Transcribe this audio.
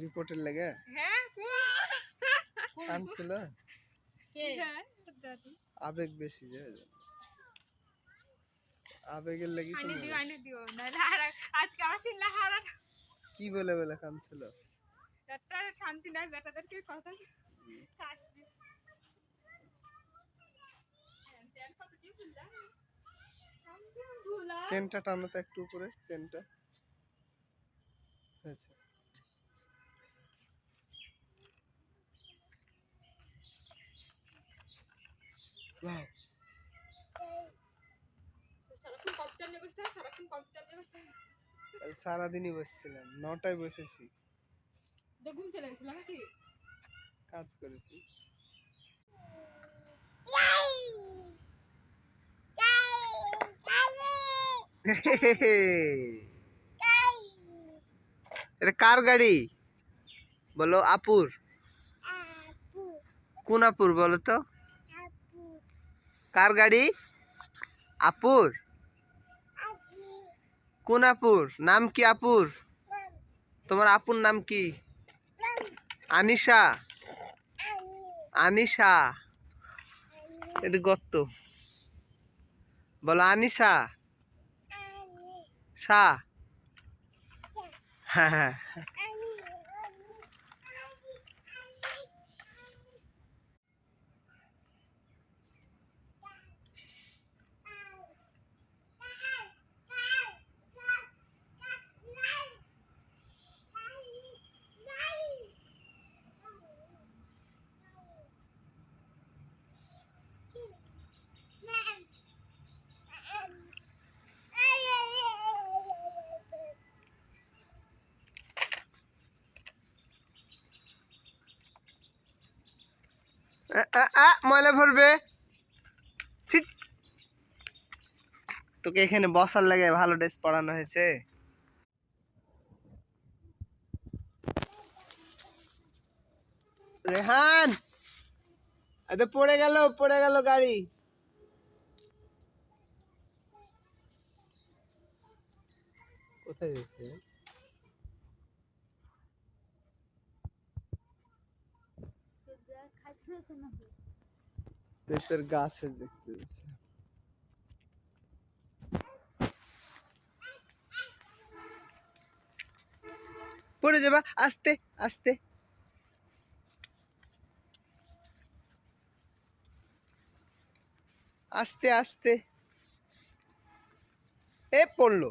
রিপোর্টের লাগে হ্যাঁ কাঁদছিল আবেগ বেশি যে আবেগের লাগি তো আজকে আসিলা হারা কি বলে বলে কাঁদছিল একটা শান্তি নাই বেটাদেরকে কথা চেনটা টানো তো একটু উপরে চেনটা আচ্ছা ওয়াও সারাদিনই বসছিলাম 9টায় বসেছি ঘুম চলে গেছিল নাকি কাজ করেছি এটা কার গাড়ি বলো আপুর কোন আপুর বলো তো কার গাড়ি আপুর কোন আপুর নাম কি আপুর তোমার আপুর নাম কি আনিশা আনিশা এটা গত্ত বলো আনিশা শা হ্যাঁ হ্যাঁ ময়লা ভরবে তোকে এখানে বসার লাগে ভালো ড্রেস পরানো হয়েছে রেহান এত পড়ে গেল গাড়ি কোথায় যাচ্ছে পেঁপের গাছে দেখতে যাচ্ছে পড়ে যাবা আস্তে আস্তে আস্তে আস্তে এ পড়লো